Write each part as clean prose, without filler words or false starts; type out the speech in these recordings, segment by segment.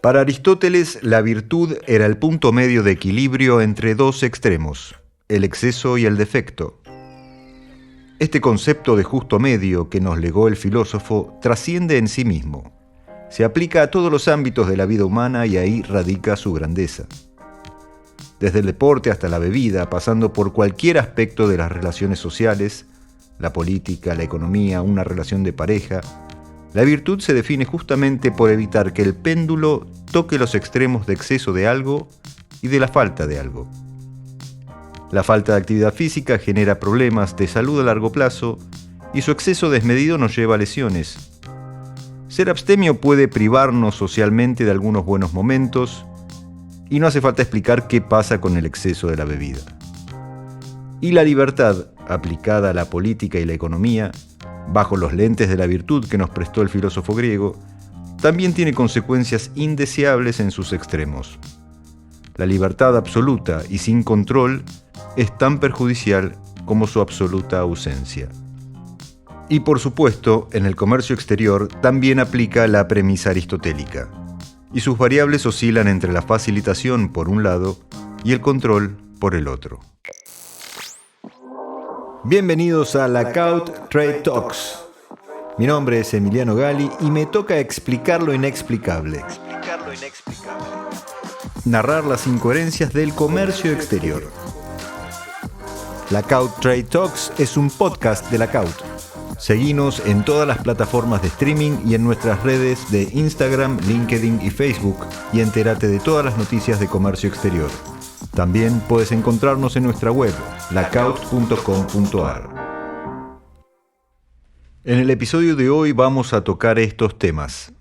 Para Aristóteles, la virtud era el punto medio de equilibrio entre dos extremos, el exceso y el defecto. Este concepto de justo medio que nos legó el filósofo trasciende en sí mismo. Se aplica a todos los ámbitos de la vida humana y ahí radica su grandeza. Desde el deporte hasta la bebida, pasando por cualquier aspecto de las relaciones sociales, la política, la economía, una relación de pareja, la virtud se define justamente por evitar que el péndulo toque los extremos de exceso de algo y de la falta de algo. La falta de actividad física genera problemas de salud a largo plazo y su exceso desmedido nos lleva a lesiones. Ser abstemio puede privarnos socialmente de algunos buenos momentos y no hace falta explicar qué pasa con el exceso de la bebida. Y la libertad, aplicada a la política y la economía, bajo los lentes de la virtud que nos prestó el filósofo griego, también tiene consecuencias indeseables en sus extremos. La libertad absoluta y sin control es tan perjudicial como su absoluta ausencia. Y por supuesto, en el comercio exterior también aplica la premisa aristotélica, y sus variables oscilan entre la facilitación por un lado y el control por el otro. Bienvenidos a Lackaut Trade Talks. Mi nombre es Emiliano Gali y me toca explicar lo inexplicable. Narrar las incoherencias del comercio exterior. Lackaut Trade Talks es un podcast de Lackaut. Seguinos en todas las plataformas de streaming y en nuestras redes de Instagram, LinkedIn y Facebook y entérate de todas las noticias de comercio exterior. También puedes encontrarnos en nuestra web, lackaut.com.ar. En el episodio de hoy vamos a tocar estos temas.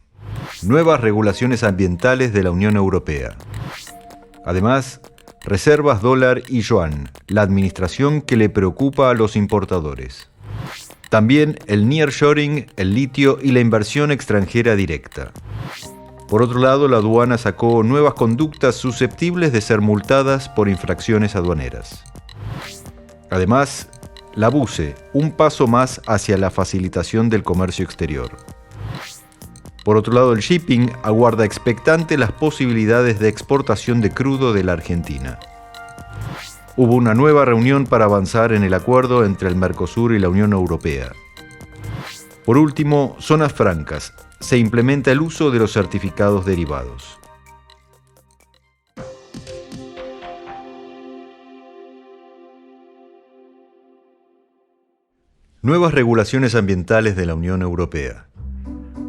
Nuevas regulaciones ambientales de la Unión Europea. Además, reservas dólar y yuan, la administración que le preocupa a los importadores. También el nearshoring, el litio y la inversión extranjera directa. Por otro lado, la aduana sacó nuevas conductas susceptibles de ser multadas por infracciones aduaneras. Además, la BUCE, un paso más hacia la facilitación del comercio exterior. Por otro lado, el shipping aguarda expectante las posibilidades de exportación de crudo de la Argentina. Hubo una nueva reunión para avanzar en el acuerdo entre el Mercosur y la Unión Europea. Por último, zonas francas. Se implementa el uso de los certificados derivados. Nuevas regulaciones ambientales de la Unión Europea.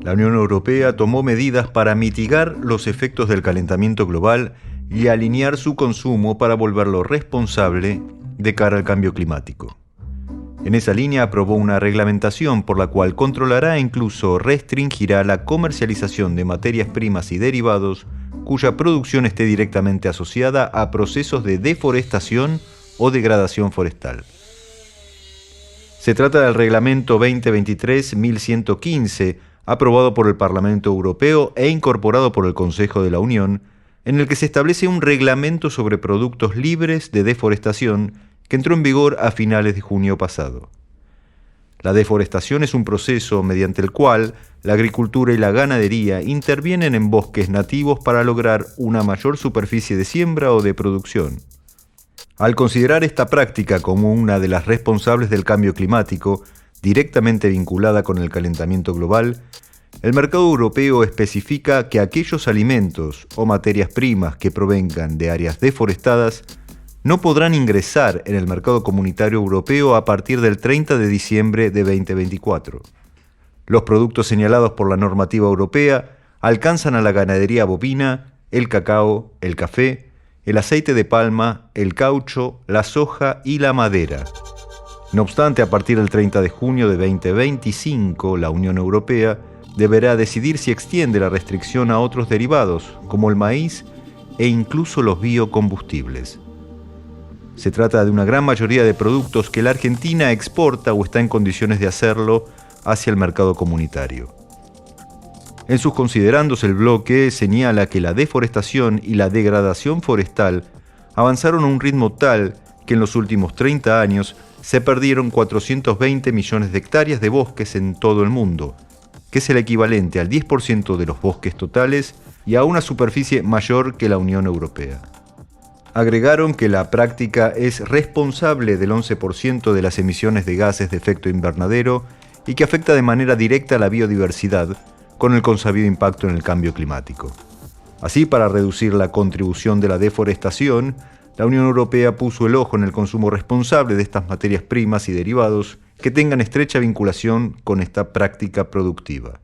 La Unión Europea tomó medidas para mitigar los efectos del calentamiento global y alinear su consumo para volverlo responsable de cara al cambio climático. En esa línea aprobó una reglamentación por la cual controlará e incluso restringirá la comercialización de materias primas y derivados cuya producción esté directamente asociada a procesos de deforestación o degradación forestal. Se trata del Reglamento 2023-1115, aprobado por el Parlamento Europeo e incorporado por el Consejo de la Unión, en el que se establece un reglamento sobre productos libres de deforestación que entró en vigor a finales de junio pasado. La deforestación es un proceso mediante el cual la agricultura y la ganadería intervienen en bosques nativos para lograr una mayor superficie de siembra o de producción. Al considerar esta práctica como una de las responsables del cambio climático, directamente vinculada con el calentamiento global, el mercado europeo especifica que aquellos alimentos o materias primas que provengan de áreas deforestadas no podrán ingresar en el mercado comunitario europeo a partir del 30 de diciembre de 2024. Los productos señalados por la normativa europea alcanzan a la ganadería bovina, el cacao, el café, el aceite de palma, el caucho, la soja y la madera. No obstante, a partir del 30 de junio de 2025, la Unión Europea deberá decidir si extiende la restricción a otros derivados, como el maíz e incluso los biocombustibles. Se trata de una gran mayoría de productos que la Argentina exporta o está en condiciones de hacerlo hacia el mercado comunitario. En sus considerandos, el bloque señala que la deforestación y la degradación forestal avanzaron a un ritmo tal que en los últimos 30 años se perdieron 420 millones de hectáreas de bosques en todo el mundo, que es el equivalente al 10% de los bosques totales y a una superficie mayor que la Unión Europea. Agregaron que la práctica es responsable del 11% de las emisiones de gases de efecto invernadero y que afecta de manera directa a la biodiversidad, con el consabido impacto en el cambio climático. Así, para reducir la contribución de la deforestación, la Unión Europea puso el ojo en el consumo responsable de estas materias primas y derivados que tengan estrecha vinculación con esta práctica productiva.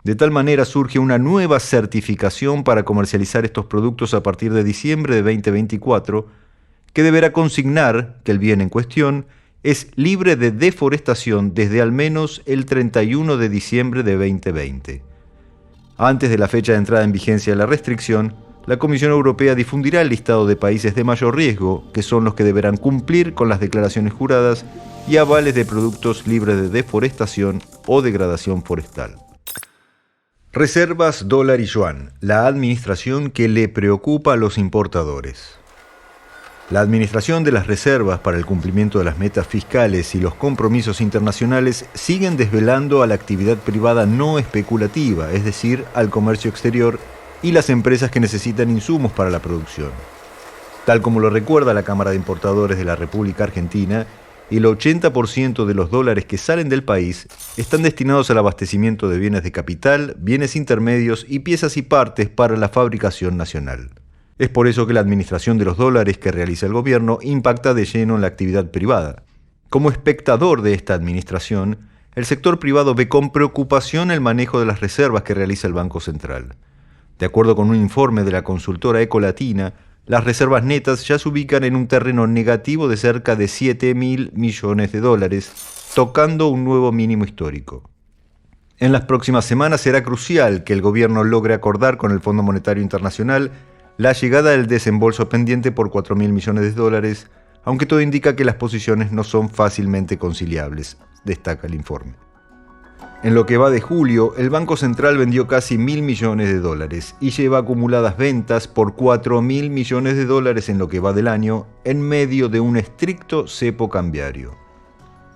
De tal manera surge una nueva certificación para comercializar estos productos a partir de diciembre de 2024, que deberá consignar que el bien en cuestión es libre de deforestación desde al menos el 31 de diciembre de 2020. Antes de la fecha de entrada en vigencia de la restricción, la Comisión Europea difundirá el listado de países de mayor riesgo, que son los que deberán cumplir con las declaraciones juradas y avales de productos libres de deforestación o degradación forestal. Reservas dólar y yuan, la administración que le preocupa a los importadores. La administración de las reservas para el cumplimiento de las metas fiscales y los compromisos internacionales siguen desvelando a la actividad privada no especulativa, es decir, al comercio exterior y las empresas que necesitan insumos para la producción. Tal como lo recuerda la Cámara de Importadores de la República Argentina, el 80% de los dólares que salen del país están destinados al abastecimiento de bienes de capital, bienes intermedios y piezas y partes para la fabricación nacional. Es por eso que la administración de los dólares que realiza el gobierno impacta de lleno en la actividad privada. Como espectador de esta administración, el sector privado ve con preocupación el manejo de las reservas que realiza el Banco Central. De acuerdo con un informe de la consultora Ecolatina, las reservas netas ya se ubican en un terreno negativo de cerca de 7.000 millones de dólares, tocando un nuevo mínimo histórico. En las próximas semanas será crucial que el gobierno logre acordar con el Fondo Monetario Internacional la llegada del desembolso pendiente por 4.000 millones de dólares, aunque todo indica que las posiciones no son fácilmente conciliables, destaca el informe. En lo que va de julio, el Banco Central vendió casi 1.000 millones de dólares y lleva acumuladas ventas por 4.000 millones de dólares en lo que va del año, en medio de un estricto cepo cambiario.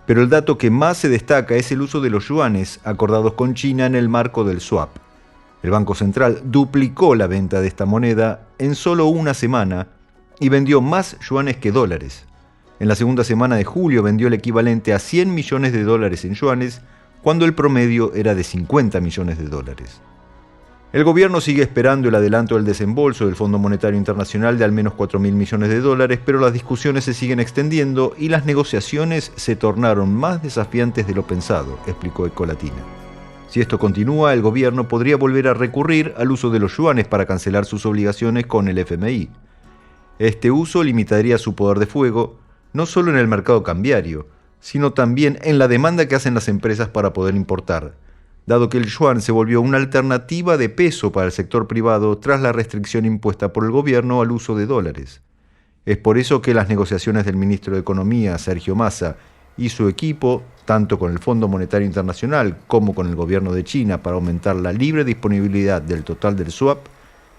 Pero el dato que más se destaca es el uso de los yuanes acordados con China en el marco del swap. El Banco Central duplicó la venta de esta moneda en solo una semana y vendió más yuanes que dólares. En la segunda semana de julio vendió el equivalente a 100 millones de dólares en yuanes, cuando el promedio era de 50 millones de dólares. El gobierno sigue esperando el adelanto del desembolso del Fondo Monetario Internacional de al menos 4.000 millones de dólares, pero las discusiones se siguen extendiendo y las negociaciones se tornaron más desafiantes de lo pensado, explicó Ecolatina. Si esto continúa, el gobierno podría volver a recurrir al uso de los yuanes para cancelar sus obligaciones con el FMI. Este uso limitaría su poder de fuego, no solo en el mercado cambiario, sino también en la demanda que hacen las empresas para poder importar, dado que el yuan se volvió una alternativa de peso para el sector privado tras la restricción impuesta por el gobierno al uso de dólares. Es por eso que las negociaciones del ministro de Economía, Sergio Massa, y su equipo, tanto con el Fondo Monetario Internacional como con el gobierno de China para aumentar la libre disponibilidad del total del swap,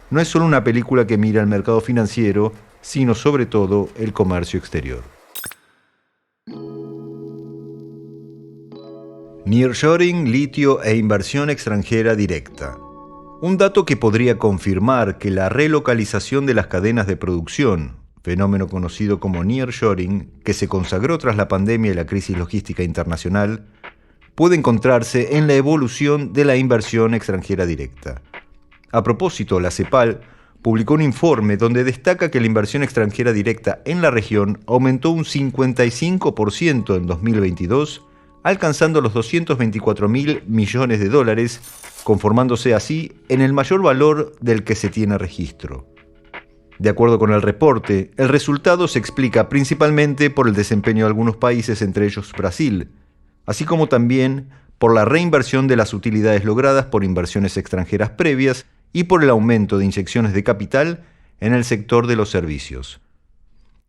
no es solo una película que mira el mercado financiero, sino sobre todo el comercio exterior. Nearshoring, litio e inversión extranjera directa. Un dato que podría confirmar que la relocalización de las cadenas de producción, fenómeno conocido como nearshoring, que se consagró tras la pandemia y la crisis logística internacional, puede encontrarse en la evolución de la inversión extranjera directa. A propósito, la CEPAL publicó un informe donde destaca que la inversión extranjera directa en la región aumentó un 55% en 2022, alcanzando los 224.000 millones de dólares, conformándose así en el mayor valor del que se tiene registro. De acuerdo con el reporte, el resultado se explica principalmente por el desempeño de algunos países, entre ellos Brasil, así como también por la reinversión de las utilidades logradas por inversiones extranjeras previas y por el aumento de inyecciones de capital en el sector de los servicios.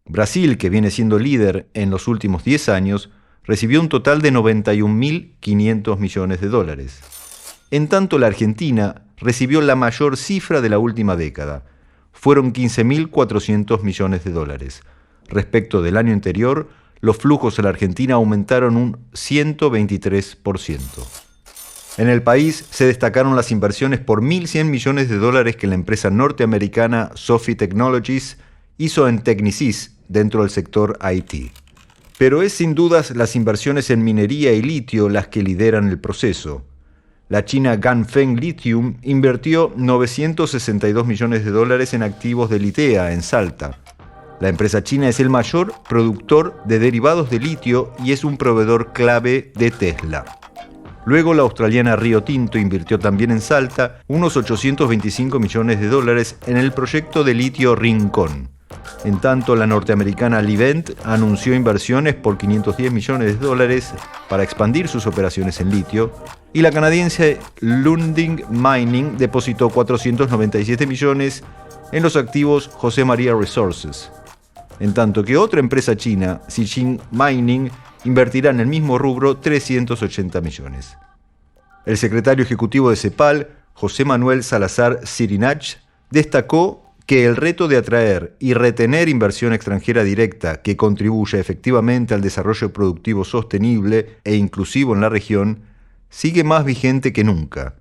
Brasil, que viene siendo líder en los últimos 10 años, recibió un total de 91.500 millones de dólares. En tanto, la Argentina recibió la mayor cifra de la última década. Fueron 15.400 millones de dólares. Respecto del año anterior, los flujos a la Argentina aumentaron un 123%. En el país se destacaron las inversiones por $1.100 millones que la empresa norteamericana Sophie Technologies hizo en Technisys dentro del sector IT. Pero es sin dudas las inversiones en minería y litio las que lideran el proceso. La china Ganfeng Lithium invirtió $962 millones en activos de Litea en Salta. La empresa china es el mayor productor de derivados de litio y es un proveedor clave de Tesla. Luego la australiana Rio Tinto invirtió también en Salta unos $825 millones en el proyecto de litio Rincón. En tanto, la norteamericana Livent anunció inversiones por $510 millones para expandir sus operaciones en litio, y la canadiense Lundin Mining depositó $497 millones en los activos José María Resources. En tanto que otra empresa china, Zijin Mining, invertirá en el mismo rubro $380 millones. El secretario ejecutivo de CEPAL, José Manuel Salazar Cirinach, destacó que el reto de atraer y retener inversión extranjera directa que contribuya efectivamente al desarrollo productivo sostenible e inclusivo en la región sigue más vigente que nunca,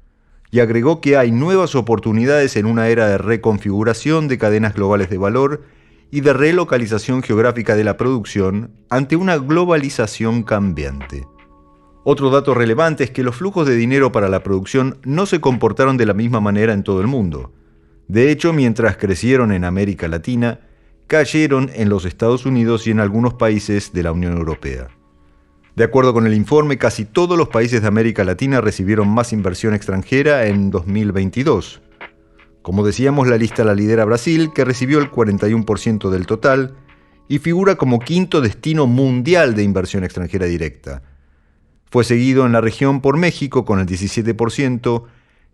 y agregó que hay nuevas oportunidades en una era de reconfiguración de cadenas globales de valor y de relocalización geográfica de la producción ante una globalización cambiante. Otro dato relevante es que los flujos de dinero para la producción no se comportaron de la misma manera en todo el mundo. De hecho, mientras crecieron en América Latina, cayeron en los Estados Unidos y en algunos países de la Unión Europea. De acuerdo con el informe, casi todos los países de América Latina recibieron más inversión extranjera en 2022. Como decíamos, la lista la lidera Brasil, que recibió el 41% del total y figura como quinto destino mundial de inversión extranjera directa. Fue seguido en la región por México con el 17%,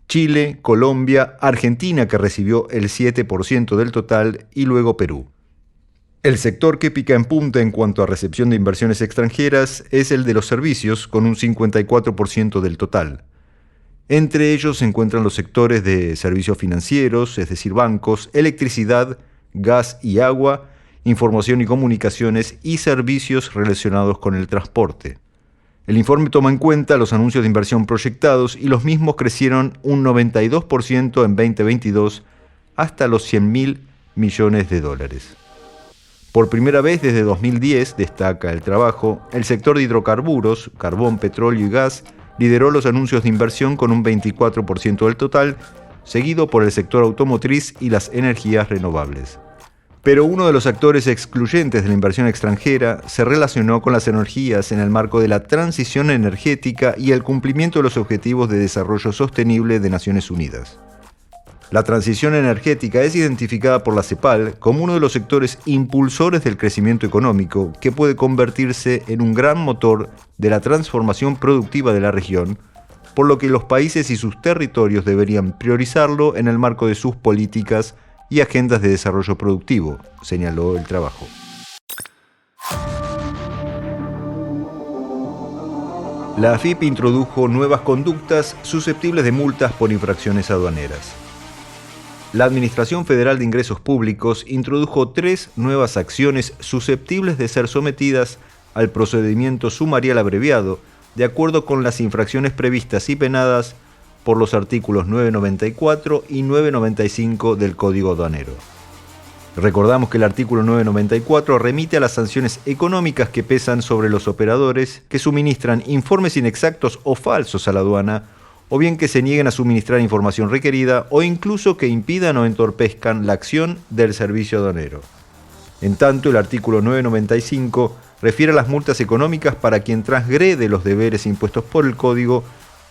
Chile, Colombia, Argentina, que recibió el 7% del total, y luego Perú. El sector que pica en punta en cuanto a recepción de inversiones extranjeras es el de los servicios, con un 54% del total. Entre ellos se encuentran los sectores de servicios financieros, es decir, bancos, electricidad, gas y agua, información y comunicaciones y servicios relacionados con el transporte. El informe toma en cuenta los anuncios de inversión proyectados y los mismos crecieron un 92% en 2022 hasta los $100.000 millones. Por primera vez desde 2010, destaca el trabajo, el sector de hidrocarburos, carbón, petróleo y gas, lideró los anuncios de inversión con un 24% del total, seguido por el sector automotriz y las energías renovables. Pero uno de los actores excluyentes de la inversión extranjera se relacionó con las energías en el marco de la transición energética y el cumplimiento de los Objetivos de Desarrollo Sostenible de Naciones Unidas. La transición energética es identificada por la CEPAL como uno de los sectores impulsores del crecimiento económico que puede convertirse en un gran motor de la transformación productiva de la región, por lo que los países y sus territorios deberían priorizarlo en el marco de sus políticas y agendas de desarrollo productivo, señaló el trabajo. La AFIP introdujo nuevas conductas susceptibles de multas por infracciones aduaneras. La Administración Federal de Ingresos Públicos introdujo 3 nuevas acciones susceptibles de ser sometidas al procedimiento sumarial abreviado, de acuerdo con las infracciones previstas y penadas por los artículos 994 y 995 del Código Aduanero. Recordamos que el artículo 994 remite a las sanciones económicas que pesan sobre los operadores que suministran informes inexactos o falsos a la aduana, o bien que se nieguen a suministrar información requerida, o incluso que impidan o entorpezcan la acción del servicio aduanero. En tanto, el artículo 995 refiere a las multas económicas para quien transgrede los deberes impuestos por el Código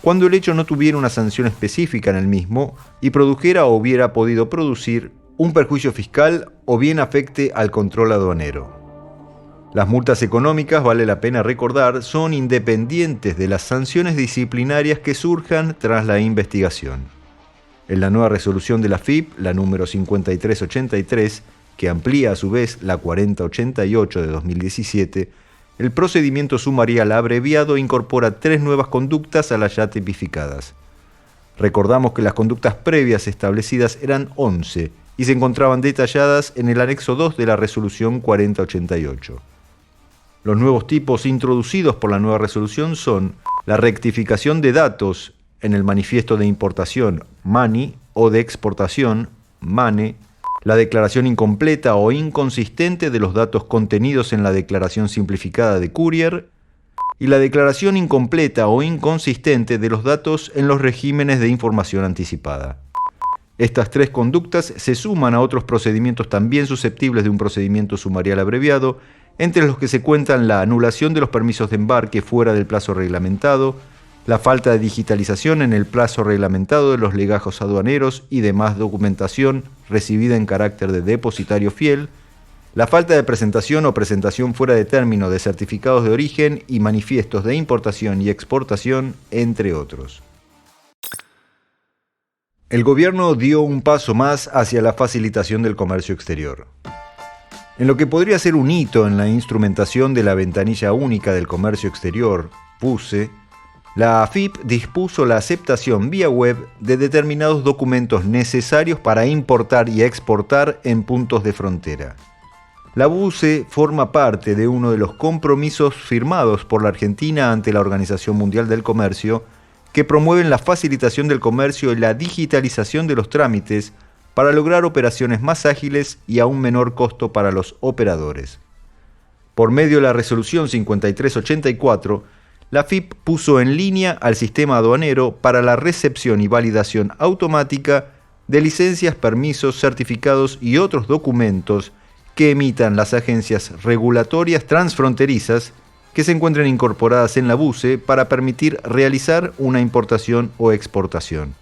cuando el hecho no tuviera una sanción específica en el mismo y produjera o hubiera podido producir un perjuicio fiscal o bien afecte al control aduanero. Las multas económicas, vale la pena recordar, son independientes de las sanciones disciplinarias que surjan tras la investigación. En la nueva resolución de la AFIP, la número 5383, que amplía a su vez la 4088 de 2017, el procedimiento sumarial abreviado incorpora 3 nuevas conductas a las ya tipificadas. Recordamos que las conductas previas establecidas eran 11 y se encontraban detalladas en el anexo 2 de la resolución 4088. Los nuevos tipos introducidos por la nueva resolución son la rectificación de datos en el manifiesto de importación MANI o de exportación MANE, la declaración incompleta o inconsistente de los datos contenidos en la declaración simplificada de Courier y la declaración incompleta o inconsistente de los datos en los regímenes de información anticipada. Estas tres conductas se suman a otros procedimientos también susceptibles de un procedimiento sumarial abreviado, entre los que se cuentan la anulación de los permisos de embarque fuera del plazo reglamentado, la falta de digitalización en el plazo reglamentado de los legajos aduaneros y demás documentación recibida en carácter de depositario fiel, la falta de presentación o presentación fuera de término de certificados de origen y manifiestos de importación y exportación, entre otros. El gobierno dio un paso más hacia la facilitación del comercio exterior. En lo que podría ser un hito en la instrumentación de la ventanilla única del comercio exterior, VUCE, la AFIP dispuso la aceptación vía web de determinados documentos necesarios para importar y exportar en puntos de frontera. La VUCE forma parte de uno de los compromisos firmados por la Argentina ante la Organización Mundial del Comercio, que promueven la facilitación del comercio y la digitalización de los trámites para lograr operaciones más ágiles y a un menor costo para los operadores. Por medio de la Resolución 5384, la AFIP puso en línea al sistema aduanero para la recepción y validación automática de licencias, permisos, certificados y otros documentos que emitan las agencias regulatorias transfronterizas que se encuentren incorporadas en la VUCE para permitir realizar una importación o exportación.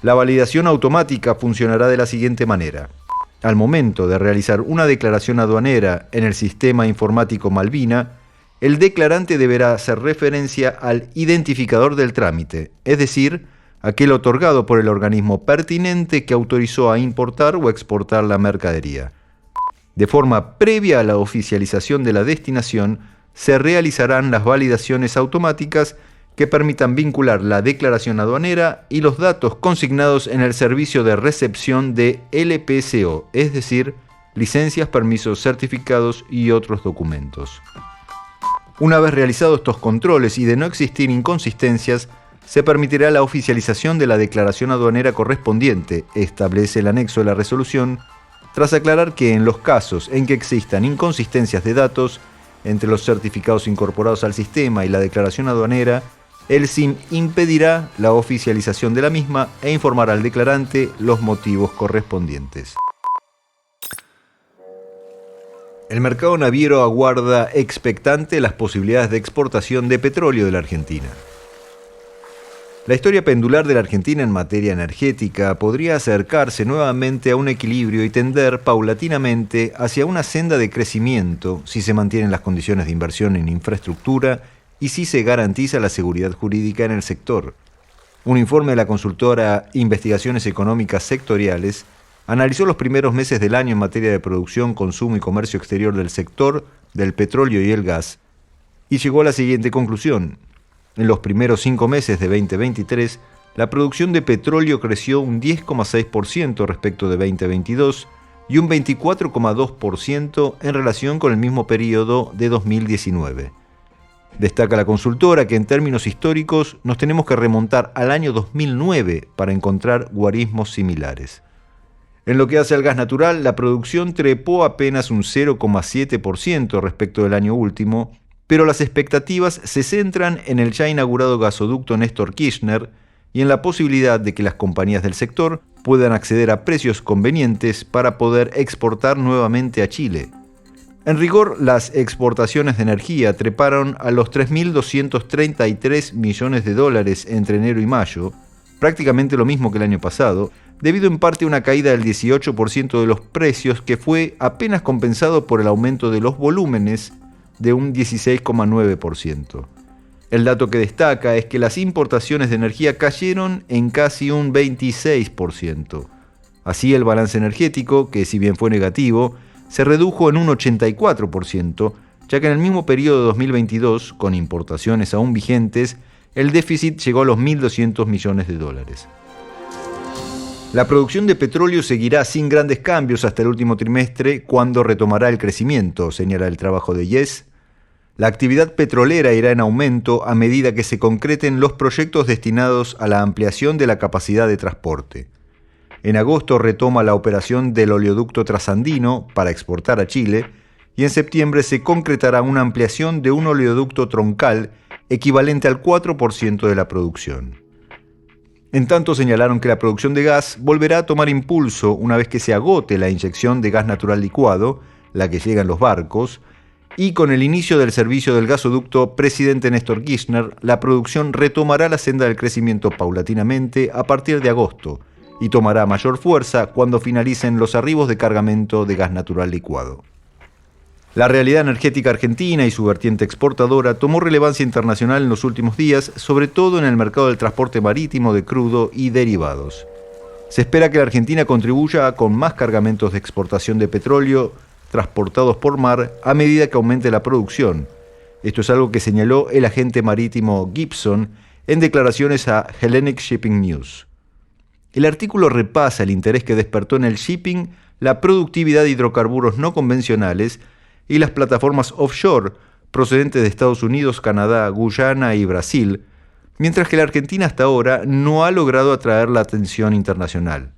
La validación automática funcionará de la siguiente manera. Al momento de realizar una declaración aduanera en el sistema informático Malvina, el declarante deberá hacer referencia al identificador del trámite, es decir, aquel otorgado por el organismo pertinente que autorizó a importar o exportar la mercadería. De forma previa a la oficialización de la destinación, se realizarán las validaciones automáticas que permitan vincular la declaración aduanera y los datos consignados en el servicio de recepción de LPCO, es decir, licencias, permisos, certificados y otros documentos. Una vez realizados estos controles y de no existir inconsistencias, se permitirá la oficialización de la declaración aduanera correspondiente, establece el anexo de la resolución, tras aclarar que en los casos en que existan inconsistencias de datos entre los certificados incorporados al sistema y la declaración aduanera, el SIM impedirá la oficialización de la misma e informará al declarante los motivos correspondientes. El mercado naviero aguarda expectante las posibilidades de exportación de petróleo de la Argentina. La historia pendular de la Argentina en materia energética podría acercarse nuevamente a un equilibrio y tender paulatinamente hacia una senda de crecimiento si se mantienen las condiciones de inversión en infraestructura y si se garantiza la seguridad jurídica en el sector. Un informe de la consultora Investigaciones Económicas Sectoriales analizó los primeros meses del año en materia de producción, consumo y comercio exterior del sector del petróleo y el gas y llegó a la siguiente conclusión. En los primeros 5 meses de 2023, la producción de petróleo creció un 10,6% respecto de 2022 y un 24,2% en relación con el mismo periodo de 2019. Destaca la consultora que en términos históricos nos tenemos que remontar al año 2009 para encontrar guarismos similares. En lo que hace al gas natural, la producción trepó apenas un 0,7% respecto del año último, pero las expectativas se centran en el ya inaugurado gasoducto Néstor Kirchner y en la posibilidad de que las compañías del sector puedan acceder a precios convenientes para poder exportar nuevamente a Chile. En rigor, las exportaciones de energía treparon a los 3.233 millones de dólares entre enero y mayo, prácticamente lo mismo que el año pasado, debido en parte a una caída del 18% de los precios que fue apenas compensado por el aumento de los volúmenes de un 16,9%. El dato que destaca es que las importaciones de energía cayeron en casi un 26%. Así, el balance energético, que si bien fue negativo, se redujo en un 84%, ya que en el mismo periodo de 2022, con importaciones aún vigentes, el déficit llegó a los 1.200 millones de dólares. La producción de petróleo seguirá sin grandes cambios hasta el último trimestre, cuando retomará el crecimiento, señala el trabajo de IES. La actividad petrolera irá en aumento a medida que se concreten los proyectos destinados a la ampliación de la capacidad de transporte. En agosto retoma la operación del oleoducto trasandino para exportar a Chile y en septiembre se concretará una ampliación de un oleoducto troncal equivalente al 4% de la producción. En tanto, señalaron que la producción de gas volverá a tomar impulso una vez que se agote la inyección de gas natural licuado, la que llega en los barcos, y con el inicio del servicio del gasoducto Presidente Néstor Kirchner, la producción retomará la senda del crecimiento paulatinamente a partir de agosto y tomará mayor fuerza cuando finalicen los arribos de cargamento de gas natural licuado. La realidad energética argentina y su vertiente exportadora tomó relevancia internacional en los últimos días, sobre todo en el mercado del transporte marítimo de crudo y derivados. Se espera que la Argentina contribuya con más cargamentos de exportación de petróleo transportados por mar a medida que aumente la producción. Esto es algo que señaló el agente marítimo Gibson en declaraciones a Hellenic Shipping News. El artículo repasa el interés que despertó en el shipping la productividad de hidrocarburos no convencionales y las plataformas offshore procedentes de Estados Unidos, Canadá, Guyana y Brasil, mientras que la Argentina hasta ahora no ha logrado atraer la atención internacional.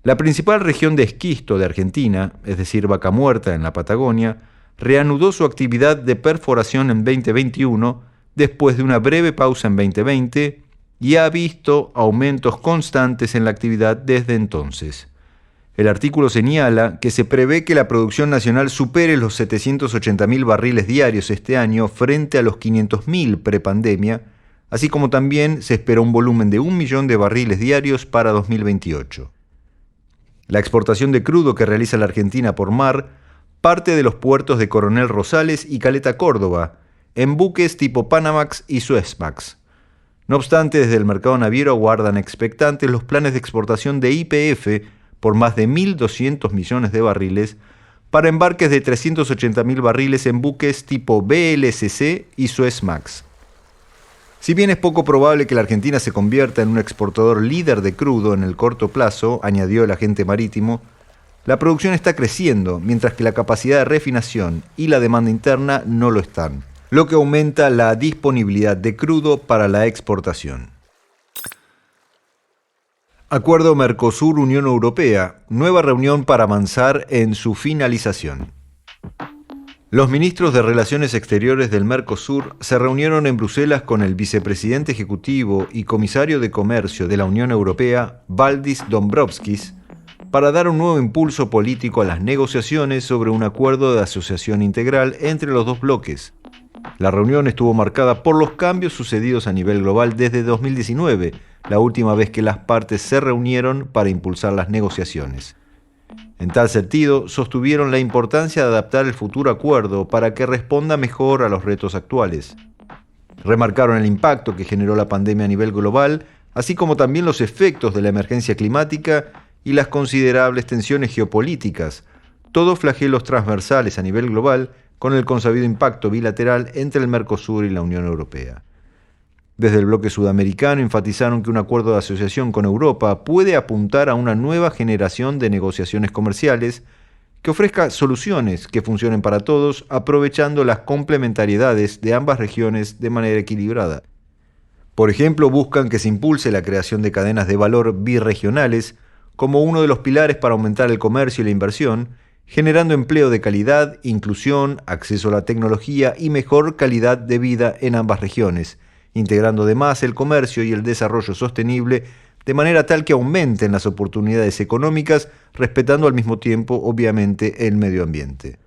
La principal región de esquisto de Argentina, es decir, Vaca Muerta en la Patagonia, reanudó su actividad de perforación en 2021 después de una breve pausa en 2020 y ha visto aumentos constantes en la actividad desde entonces. El artículo señala que se prevé que la producción nacional supere los 780.000 barriles diarios este año frente a los 500.000 prepandemia, así como también se espera un volumen de 1 millón de barriles diarios para 2028. La exportación de crudo que realiza la Argentina por mar parte de los puertos de Coronel Rosales y Caleta Córdoba, en buques tipo Panamax y Suezmax. No obstante, desde el mercado naviero aguardan expectantes los planes de exportación de YPF por más de 1.200 millones de barriles para embarques de 380.000 barriles en buques tipo VLCC y Suezmax. Si bien es poco probable que la Argentina se convierta en un exportador líder de crudo en el corto plazo, añadió el agente marítimo, la producción está creciendo, mientras que la capacidad de refinación y la demanda interna no lo están, lo que aumenta la disponibilidad de crudo para la exportación. Acuerdo Mercosur-Unión Europea, nueva reunión para avanzar en su finalización. Los ministros de Relaciones Exteriores del Mercosur se reunieron en Bruselas con el vicepresidente ejecutivo y comisario de Comercio de la Unión Europea, Valdis Dombrovskis, para dar un nuevo impulso político a las negociaciones sobre un acuerdo de asociación integral entre los dos bloques. La reunión estuvo marcada por los cambios sucedidos a nivel global desde 2019, la última vez que las partes se reunieron para impulsar las negociaciones. En tal sentido, sostuvieron la importancia de adaptar el futuro acuerdo para que responda mejor a los retos actuales. Remarcaron el impacto que generó la pandemia a nivel global, así como también los efectos de la emergencia climática y las considerables tensiones geopolíticas, todos flagelos transversales a nivel global con el consabido impacto bilateral entre el Mercosur y la Unión Europea. Desde el bloque sudamericano enfatizaron que un acuerdo de asociación con Europa puede apuntar a una nueva generación de negociaciones comerciales que ofrezca soluciones que funcionen para todos, aprovechando las complementariedades de ambas regiones de manera equilibrada. Por ejemplo, buscan que se impulse la creación de cadenas de valor birregionales como uno de los pilares para aumentar el comercio y la inversión, generando empleo de calidad, inclusión, acceso a la tecnología y mejor calidad de vida en ambas regiones, integrando además el comercio y el desarrollo sostenible de manera tal que aumenten las oportunidades económicas, respetando al mismo tiempo, obviamente, el medio ambiente.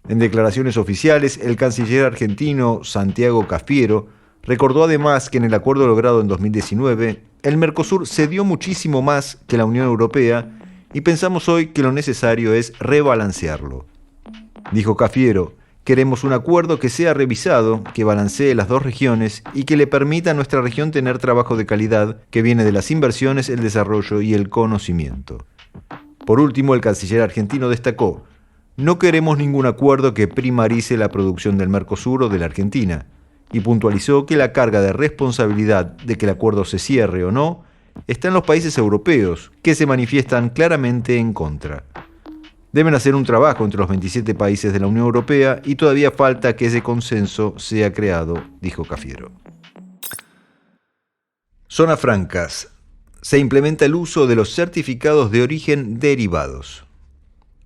En declaraciones oficiales, el canciller argentino Santiago Cafiero recordó además que en el acuerdo logrado en 2019, el Mercosur cedió muchísimo más que la Unión Europea y pensamos hoy que lo necesario es rebalancearlo. Dijo Cafiero: queremos un acuerdo que sea revisado, que balancee las dos regiones y que le permita a nuestra región tener trabajo de calidad que viene de las inversiones, el desarrollo y el conocimiento. Por último, el canciller argentino destacó: no queremos ningún acuerdo que primarice la producción del Mercosur o de la Argentina, y puntualizó que la carga de responsabilidad de que el acuerdo se cierre o no está en los países europeos, que se manifiestan claramente en contra. Deben hacer un trabajo entre los 27 países de la Unión Europea y todavía falta que ese consenso sea creado, dijo Cafiero. Zonas francas. Se implementa el uso de los certificados de origen derivados.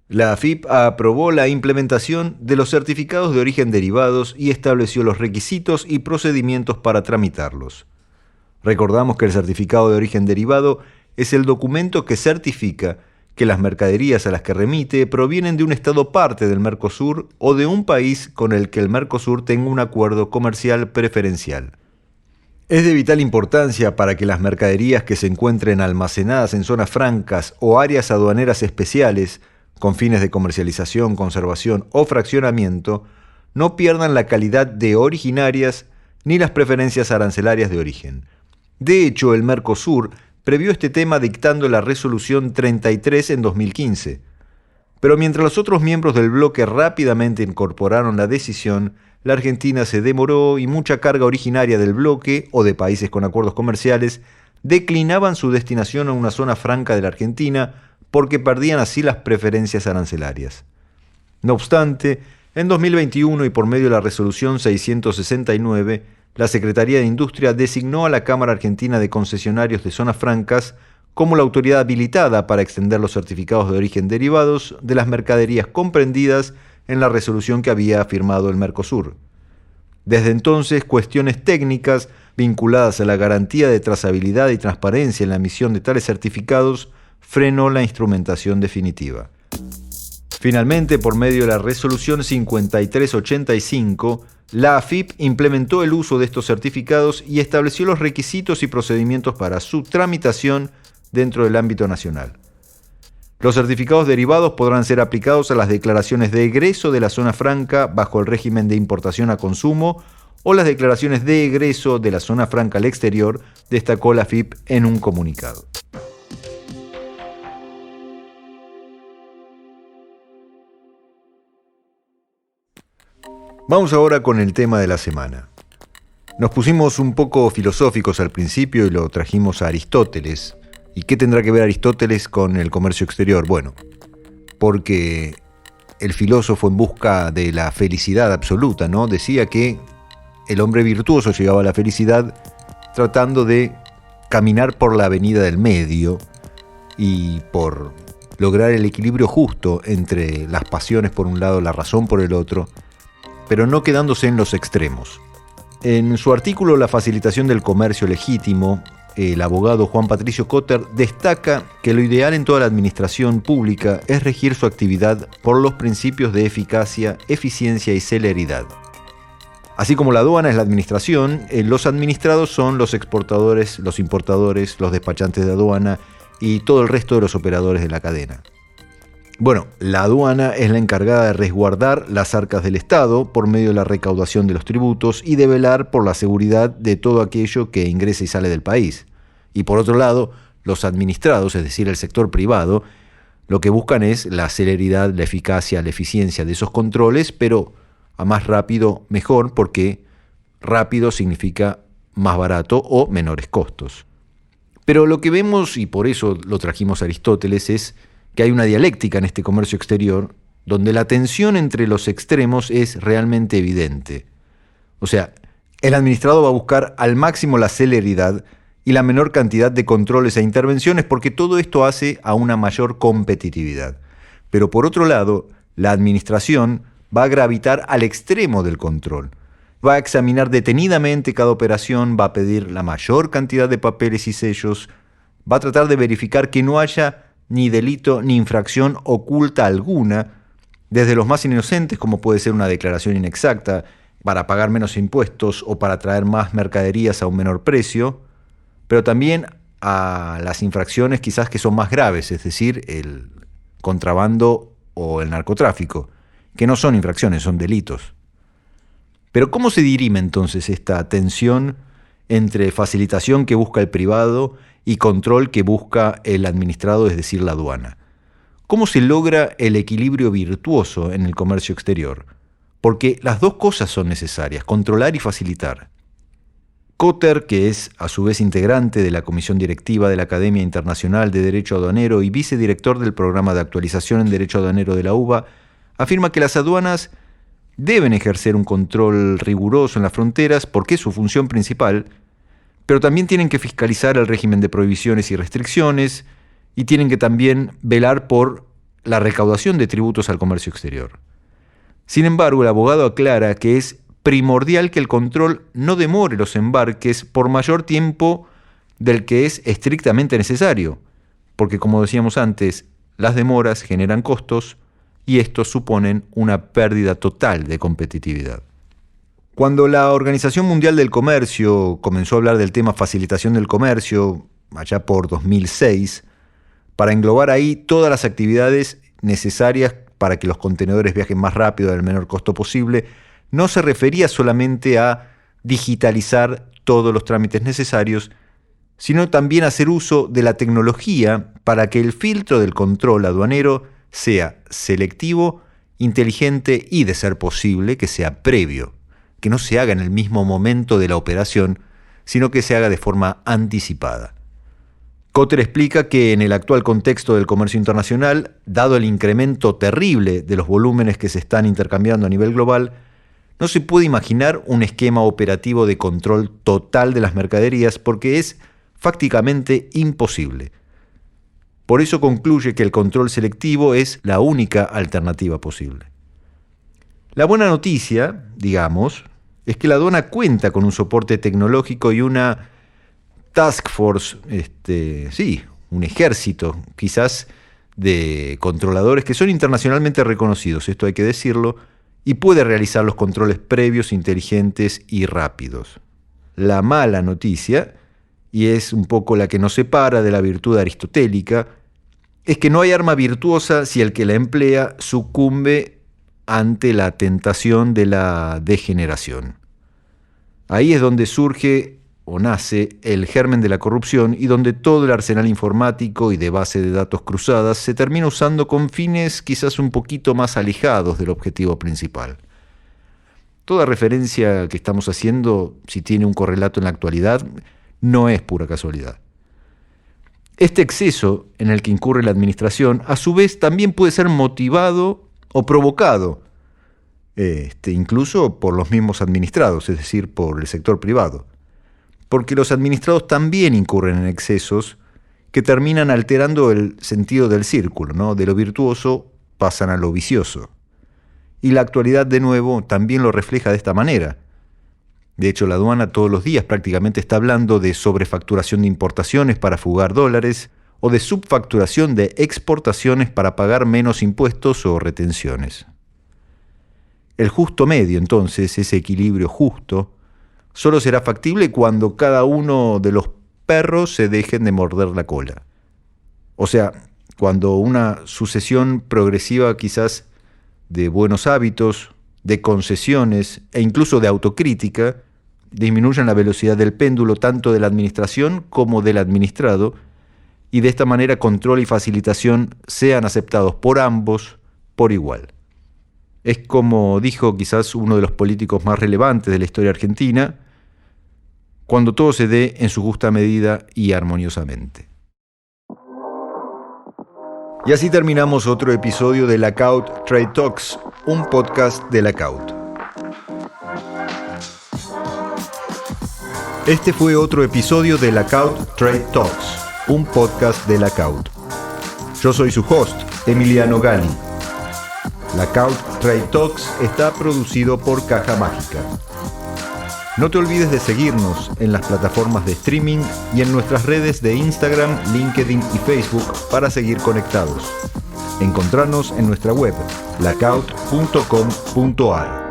La AFIP aprobó la implementación de los certificados de origen derivados y estableció los requisitos y procedimientos para tramitarlos. Recordamos que el certificado de origen derivado es el documento que certifica que las mercaderías a las que remite provienen de un estado parte del Mercosur o de un país con el que el Mercosur tenga un acuerdo comercial preferencial. Es de vital importancia para que las mercaderías que se encuentren almacenadas en zonas francas o áreas aduaneras especiales, con fines de comercialización, conservación o fraccionamiento, no pierdan la calidad de originarias ni las preferencias arancelarias de origen. De hecho, el Mercosur previó este tema dictando la Resolución 33 en 2015. Pero mientras los otros miembros del bloque rápidamente incorporaron la decisión, la Argentina se demoró y mucha carga originaria del bloque o de países con acuerdos comerciales declinaban su destinación a una zona franca de la Argentina porque perdían así las preferencias arancelarias. No obstante, en 2021 y por medio de la Resolución 669, la Secretaría de Industria designó a la Cámara Argentina de Concesionarios de Zonas Francas como la autoridad habilitada para extender los certificados de origen derivados de las mercaderías comprendidas en la resolución que había firmado el Mercosur. Desde entonces, cuestiones técnicas vinculadas a la garantía de trazabilidad y transparencia en la emisión de tales certificados frenó la instrumentación definitiva. Finalmente, por medio de la Resolución 5385, la AFIP implementó el uso de estos certificados y estableció los requisitos y procedimientos para su tramitación dentro del ámbito nacional. Los certificados derivados podrán ser aplicados a las declaraciones de egreso de la zona franca bajo el régimen de importación a consumo o las declaraciones de egreso de la zona franca al exterior, destacó la AFIP en un comunicado. Vamos ahora con el tema de la semana. Nos pusimos un poco filosóficos al principio y lo trajimos a Aristóteles. ¿Y qué tendrá que ver Aristóteles con el comercio exterior? Bueno, porque el filósofo en busca de la felicidad absoluta, ¿no? Decía que el hombre virtuoso llegaba a la felicidad tratando de caminar por la avenida del medio y por lograr el equilibrio justo entre las pasiones por un lado, la razón por el otro, pero no quedándose en los extremos. En su artículo La facilitación del comercio legítimo, el abogado Juan Patricio Cotter destaca que lo ideal en toda la administración pública es regir su actividad por los principios de eficacia, eficiencia y celeridad. Así como la aduana es la administración, los administrados son los exportadores, los importadores, los despachantes de aduana y todo el resto de los operadores de la cadena. Bueno, la aduana es la encargada de resguardar las arcas del Estado por medio de la recaudación de los tributos y de velar por la seguridad de todo aquello que ingresa y sale del país. Y por otro lado, los administrados, es decir, el sector privado, lo que buscan es la celeridad, la eficacia, la eficiencia de esos controles, pero a más rápido mejor, porque rápido significa más barato o menores costos. Pero lo que vemos, y por eso lo trajimos a Aristóteles, es que hay una dialéctica en este comercio exterior donde la tensión entre los extremos es realmente evidente. O sea, el administrado va a buscar al máximo la celeridad y la menor cantidad de controles e intervenciones porque todo esto hace a una mayor competitividad. Pero por otro lado, la administración va a gravitar al extremo del control. Va a examinar detenidamente cada operación, va a pedir la mayor cantidad de papeles y sellos, va a tratar de verificar que no haya ni delito ni infracción oculta alguna, desde los más inocentes, como puede ser una declaración inexacta para pagar menos impuestos o para traer más mercaderías a un menor precio, pero también a las infracciones quizás que son más graves, es decir, el contrabando o el narcotráfico, que no son infracciones, son delitos. Pero ¿cómo se dirime entonces esta tensión entre facilitación que busca el privado y control que busca el administrado, es decir, la aduana? ¿Cómo se logra el equilibrio virtuoso en el comercio exterior? Porque las dos cosas son necesarias, controlar y facilitar. Cotter, que es a su vez integrante de la Comisión Directiva de la Academia Internacional de Derecho Aduanero y vicedirector del Programa de Actualización en Derecho Aduanero de la UBA, afirma que las aduanas deben ejercer un control riguroso en las fronteras porque es su función principal, pero también tienen que fiscalizar el régimen de prohibiciones y restricciones y tienen que también velar por la recaudación de tributos al comercio exterior. Sin embargo, el abogado aclara que es primordial que el control no demore los embarques por mayor tiempo del que es estrictamente necesario, porque como decíamos antes, las demoras generan costos y estos suponen una pérdida total de competitividad. Cuando la Organización Mundial del Comercio comenzó a hablar del tema facilitación del comercio, allá por 2006, para englobar ahí todas las actividades necesarias para que los contenedores viajen más rápido al menor costo posible, no se refería solamente a digitalizar todos los trámites necesarios, sino también a hacer uso de la tecnología para que el filtro del control aduanero sea selectivo, inteligente y, de ser posible, que sea previo, que no se haga en el mismo momento de la operación, sino que se haga de forma anticipada. Cotter explica que en el actual contexto del comercio internacional, dado el incremento terrible de los volúmenes que se están intercambiando a nivel global, no se puede imaginar un esquema operativo de control total de las mercaderías porque es fácticamente imposible. Por eso concluye que el control selectivo es la única alternativa posible. La buena noticia, digamos, es que la aduana cuenta con un soporte tecnológico y una task force, un ejército quizás de controladores que son internacionalmente reconocidos, esto hay que decirlo, y puede realizar los controles previos, inteligentes y rápidos. La mala noticia, y es un poco la que nos separa de la virtud aristotélica, es que no hay arma virtuosa si el que la emplea sucumbe ante la tentación de la degeneración. Ahí es donde surge o nace el germen de la corrupción y donde todo el arsenal informático y de base de datos cruzadas se termina usando con fines quizás un poquito más alejados del objetivo principal. Toda referencia que estamos haciendo, si tiene un correlato en la actualidad, no es pura casualidad. Este exceso en el que incurre la administración, a su vez, también puede ser motivado o provocado, incluso por los mismos administrados, es decir, por el sector privado. Porque los administrados también incurren en excesos que terminan alterando el sentido del círculo, ¿no? De lo virtuoso pasan a lo vicioso. Y la actualidad, de nuevo, también lo refleja de esta manera. De hecho, la aduana todos los días prácticamente está hablando de sobrefacturación de importaciones para fugar dólares o de subfacturación de exportaciones para pagar menos impuestos o retenciones. El justo medio, entonces, ese equilibrio justo, solo será factible cuando cada uno de los perros se dejen de morder la cola. O sea, cuando una sucesión progresiva quizás de buenos hábitos, de concesiones e incluso de autocrítica disminuyan la velocidad del péndulo tanto de la administración como del administrado y de esta manera control y facilitación sean aceptados por ambos por igual. Es como dijo quizás uno de los políticos más relevantes de la historia argentina, cuando todo se dé en su justa medida y armoniosamente. Y así terminamos otro episodio de Lackout Trade Talks, un podcast de Lackout. Este fue otro episodio de Lackout Trade Talks, un podcast de Lackout. Yo soy su host, Emiliano Gali. Lackout Trade Talks está producido por Caja Mágica. No te olvides de seguirnos en las plataformas de streaming y en nuestras redes de Instagram, LinkedIn y Facebook para seguir conectados. Encontrarnos en nuestra web, lackout.com.ar.